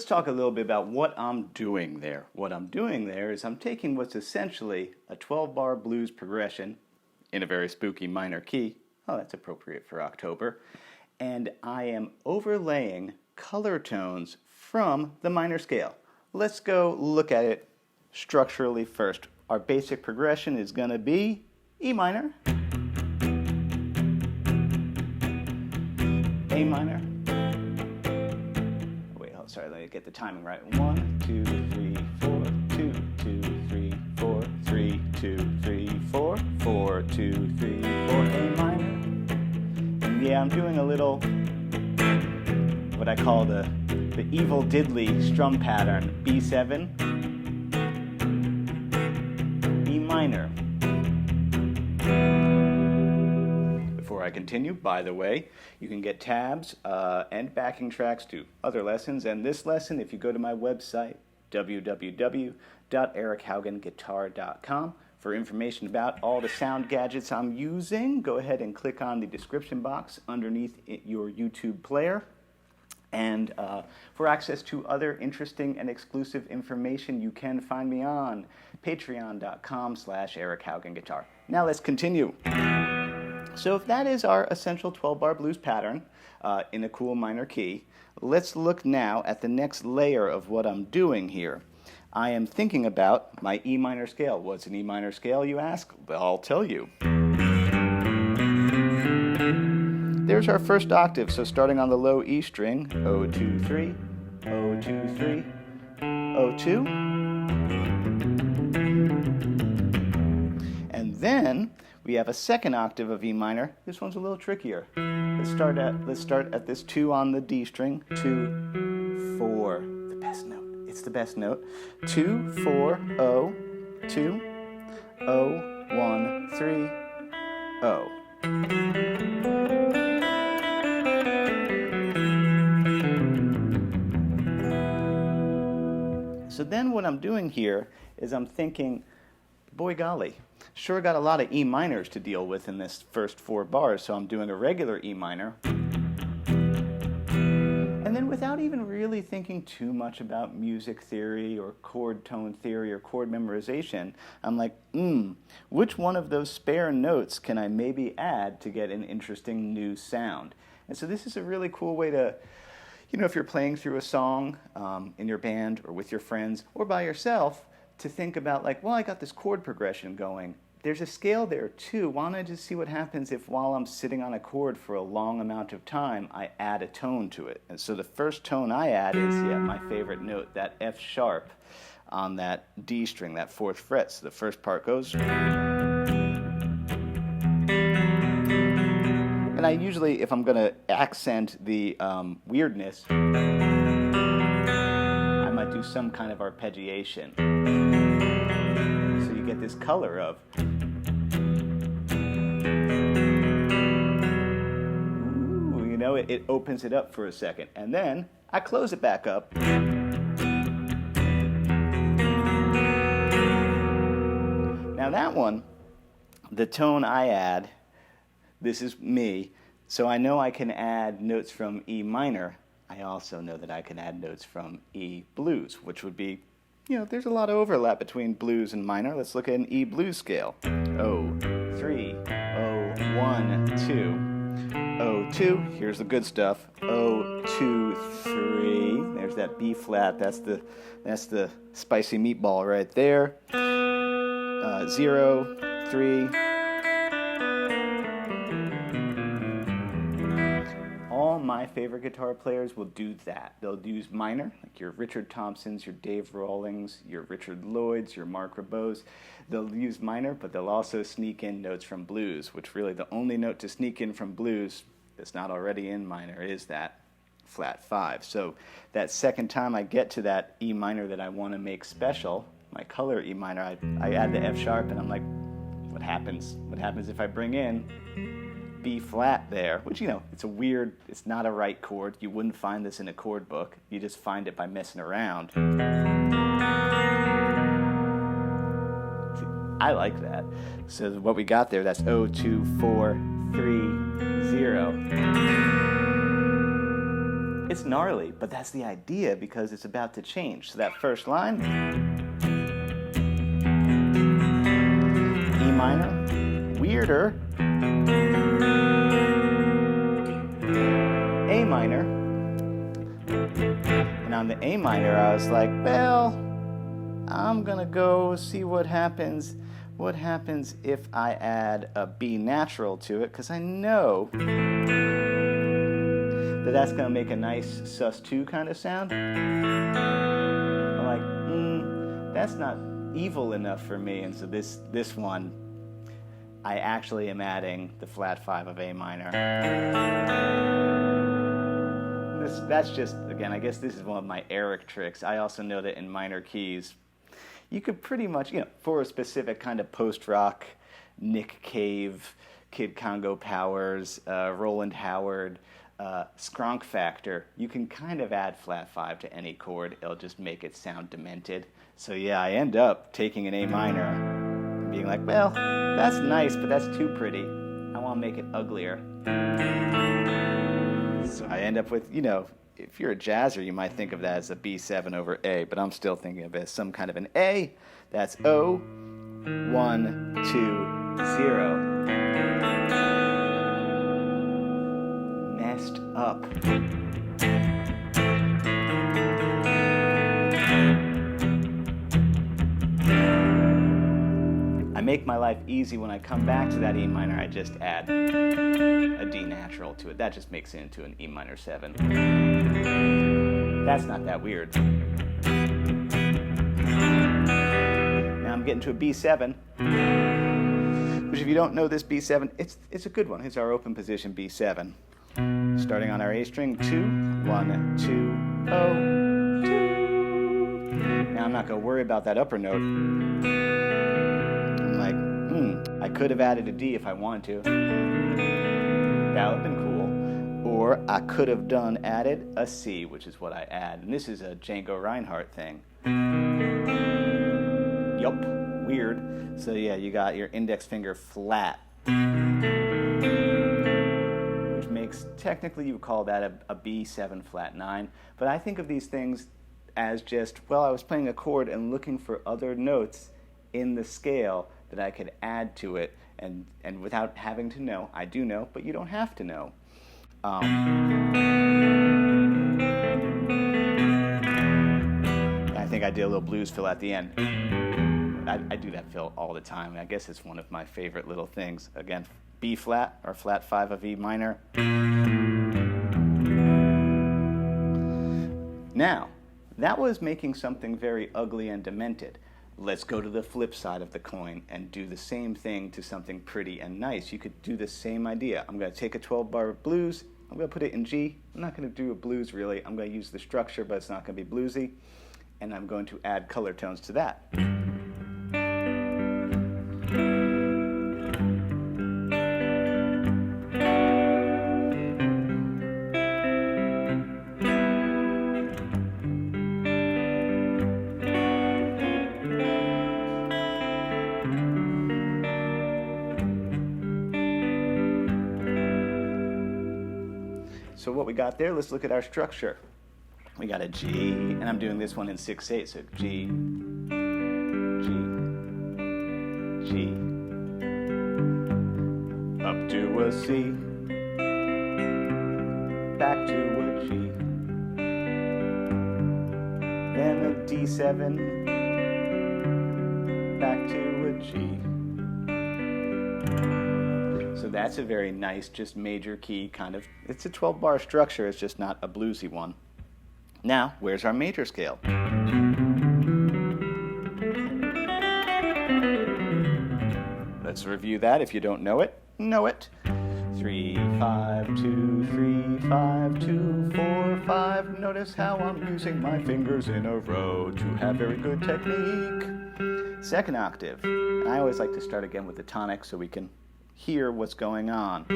let's talk a little bit about what I'm doing there. What I'm doing there is I'm taking what's essentially a 12-bar blues progression in a very spooky minor key. Oh, that's appropriate for October. And I am overlaying color tones from the minor scale. Let's go look at it structurally first. Our basic progression is going to be E minor, A minor. Wait, oh, sorry, let me get the timing right. 1, 2, 3, 4, 2, 2, 3, 4, 3, 2, 3, 4, 4, 2, 3, 4, A minor. And yeah, I'm doing a little, what I call the evil diddly strum pattern, B7, E minor. Before I continue, by the way, you can get tabs and backing tracks to other lessons. And this lesson, if you go to my website, www.erichaugenguitar.com, for information about all the sound gadgets I'm using, go ahead and click on the description box underneath your YouTube player. And for access to other interesting and exclusive information, you can find me on patreon.com/erichaugenguitar. Now let's continue. So if that is our essential 12-bar blues pattern in a cool minor key, let's look now at the next layer of what I'm doing here. I am thinking about my E minor scale. What's an E minor scale, you ask? Well, I'll tell you. There's our first octave, so starting on the low E string, O, 2, 3, O, 2, 3, O, 2. And then we have a second octave of E minor. This one's a little trickier. Let's start at this 2 on the D string. 2, 4, the best note. It's the best note. 2, 4, O, 2, O, 1, 3, O. So then what I'm doing here is I'm thinking, boy golly, sure got a lot of E minors to deal with in this first 4 bars, so I'm doing a regular E minor. And then without even really thinking too much about music theory or chord tone theory or chord memorization, I'm like, which one of those spare notes can I maybe add to get an interesting new sound? And so this is a really cool way to, you know, if you're playing through a song in your band or with your friends or by yourself, to think about like, well, I got this chord progression going. There's a scale there too. Why don't I just see what happens if while I'm sitting on a chord for a long amount of time, I add a tone to it. And so the first tone I add is, my favorite note, that F sharp on that D string, that 4th fret. So the first part goes. And I usually, if I'm going to accent the weirdness, I might do some kind of arpeggiation. So you get this color of. Ooh, you know, it opens it up for a second. And then I close it back up. Now that one, the tone I add, this is me, so I know I can add notes from E minor. I also know that I can add notes from E blues, which would be, you know, there's a lot of overlap between blues and minor. Let's look at an E blues scale. O, 3, O, 1, 2. O, 2, here's the good stuff. O, 2, 3. There's that B flat, that's the spicy meatball right there. 0, 3. All my favorite guitar players will do that. They'll use minor, like your Richard Thompsons, your Dave Rawlings, your Richard Lloyds, your Mark Ribot's. They'll use minor, but they'll also sneak in notes from blues, which really the only note to sneak in from blues that's not already in minor is that flat 5. So that second time I get to that E minor that I want to make special, my color E minor, I add the F sharp, and I'm like, what happens? What happens if I bring in B flat there, which, you know, it's a weird, it's not a right chord. You wouldn't find this in a chord book. You just find it by messing around. I like that. So what we got there, that's 0, 2, 4, 3, 0. It's gnarly, but that's the idea because it's about to change. So that first line, E minor, weirder, A minor, and on the A minor I was like, well, I'm gonna go see what happens if I add a B natural to it, because I know that that's gonna make a nice sus2 kind of sound. I'm like, that's not evil enough for me, and so this one, I actually am adding the flat 5 of A minor. That's just, again, I guess this is one of my Eric tricks. I also know that in minor keys, you could pretty much, for a specific kind of post-rock, Nick Cave, Kid Congo Powers, Roland Howard, Skronk Factor, you can kind of add flat 5 to any chord. It'll just make it sound demented. So yeah, I end up taking an A minor and being like, well, that's nice, but that's too pretty. I want to make it uglier. So I end up with, if you're a jazzer, you might think of that as a B7 over A, but I'm still thinking of it as some kind of an A. That's O, 1, 2, 0. Messed up. I make my life easy when I come back to that E minor. I just add a D natural to it. That just makes it into an E minor 7. That's not that weird. Now I'm getting to a B7, which if you don't know this B7, it's a good one. It's our open position B7. Starting on our A string, 2, 1, 2, oh, 2. Now I'm not going to worry about that upper note. I'm like, I could have added a D if I wanted to. That would have been cool. Or I could have added a C, which is what I add. And this is a Django Reinhardt thing. Yup, weird. So yeah, you got your index finger flat. Which makes, technically you would call that a B7 flat 9. But I think of these things as just, well, I was playing a chord and looking for other notes in the scale that I could add to it, and without having to know. I do know, but you don't have to know. I think I did a little blues fill at the end. I do that fill all the time. I guess it's one of my favorite little things. Again, B flat or flat 5 of E minor. Now, that was making something very ugly and demented. Let's go to the flip side of the coin and do the same thing to something pretty and nice. You could do the same idea. I'm going to take a 12-bar of blues. I'm going to put it in G. I'm not going to do a blues, really. I'm going to use the structure, but it's not going to be bluesy. And I'm going to add color tones to that. So what we got there, let's look at our structure. We got a G, and I'm doing this one in 6/8, so G, G, G, up to a C, back to a G, then a D7, back to a G. So that's a very nice, just major key kind of, it's a 12-bar structure, it's just not a bluesy one. Now, where's our major scale? Let's review that. If you don't know it, know it. 3, 5, 2, 3, 5, 2, 4, 5. Notice how I'm using my fingers in a row to have very good technique. Second octave. And I always like to start again with the tonic so we can hear what's going on.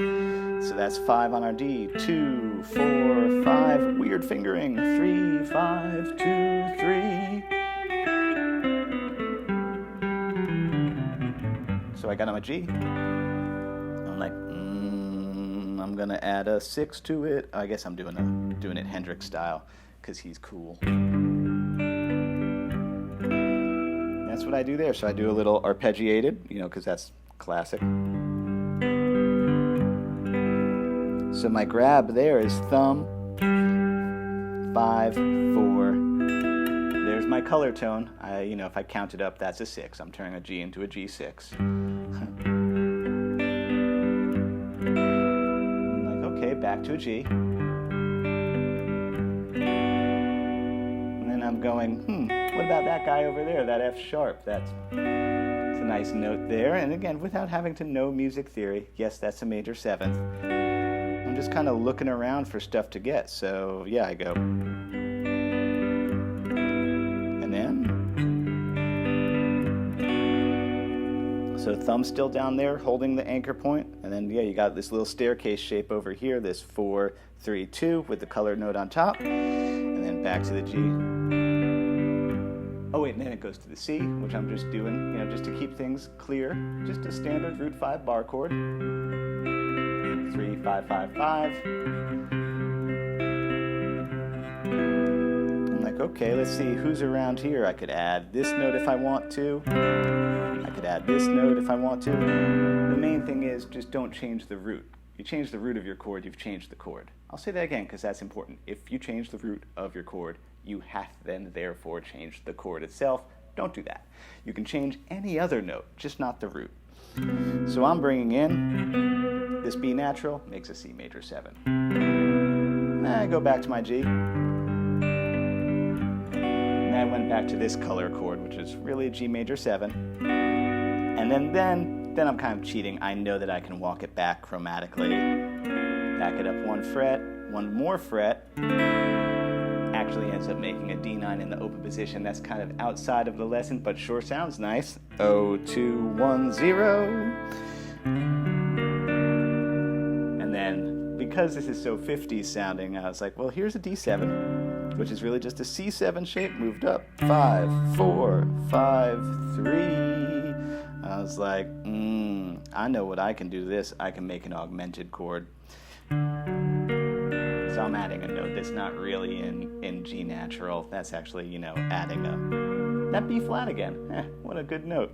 So that's 5 on our D, 2, 4, 5, weird fingering, 3, 5, 2, 3. So I got on my G. I'm like, I'm I'm going to add a 6 to it. I guess I'm doing it Hendrix style because he's cool. That's what I do there. So I do a little arpeggiated, you know, because that's classic. So my grab there is thumb, 5, 4. There's my color tone. You know, if I count it up, that's a 6. I'm turning a G into a G6. I'm like, okay, back to a G. And then I'm going, what about that guy over there, that F sharp? It's a nice note there. And again, without having to know music theory, yes, that's a major 7th. I'm just kind of looking around for stuff to get. So yeah, I go. And then, so thumb's still down there holding the anchor point. And then, yeah, you got this little staircase shape over here, this 4, 3, 2 with the colored note on top. And then back to the G. Oh wait, and then it goes to the C, which I'm just doing, you know, just to keep things clear. Just a standard root 5 bar chord. 3, 5, 5, 5. I'm like, okay, let's see who's around here. I could add this note if I want to. I could add this note if I want to. The main thing is just don't change the root. You change the root of your chord, you've changed the chord. I'll say that again because that's important. If you change the root of your chord, you have then therefore change the chord itself. Don't do that. You can change any other note, just not the root. So I'm bringing in this B natural, makes a C major 7. I go back to my G. And I went back to this color chord, which is really a G major 7. And then I'm kind of cheating. I know that I can walk it back chromatically. Back it up 1 fret, 1 more fret. Actually ends up making a D9 in the open position. That's kind of outside of the lesson, but sure sounds nice. 0, 2, 1, 0. And then, because this is so 50s sounding, I was like, well, here's a D7, which is really just a C7 shape moved up. 5, 4, 5, 3. I was like, I know what I can do to this. I can make an augmented chord. So I'm adding a note that's not really in G natural. That's actually, you know, adding that B flat again. What a good note.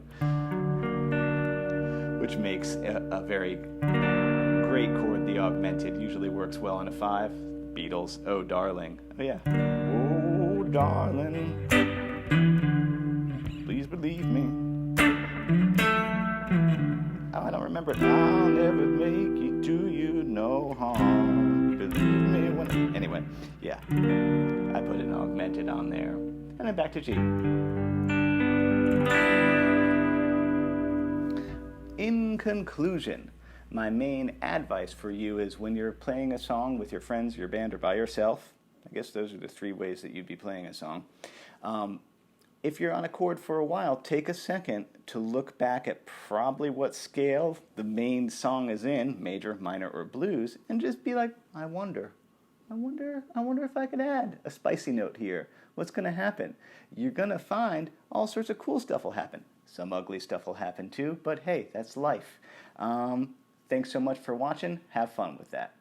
Which makes a very great chord, the augmented. Usually works well on a 5. Beatles, Oh Darling. Oh yeah. Oh darling, please believe me. Oh, I don't remember. I'll never make it to you no harm. Believe me when... Anyway, yeah. I put an augmented on there. And then back to G. In conclusion, my main advice for you is when you're playing a song with your friends, your band, or by yourself, I guess those are the 3 ways that you'd be playing a song. If you're on a chord for a while, take a second to look back at probably what scale the main song is in, major, minor, or blues, and just be like, I wonder if I could add a spicy note here. What's going to happen? You're going to find all sorts of cool stuff will happen. Some ugly stuff will happen too, but hey, that's life. Thanks so much for watching. Have fun with that.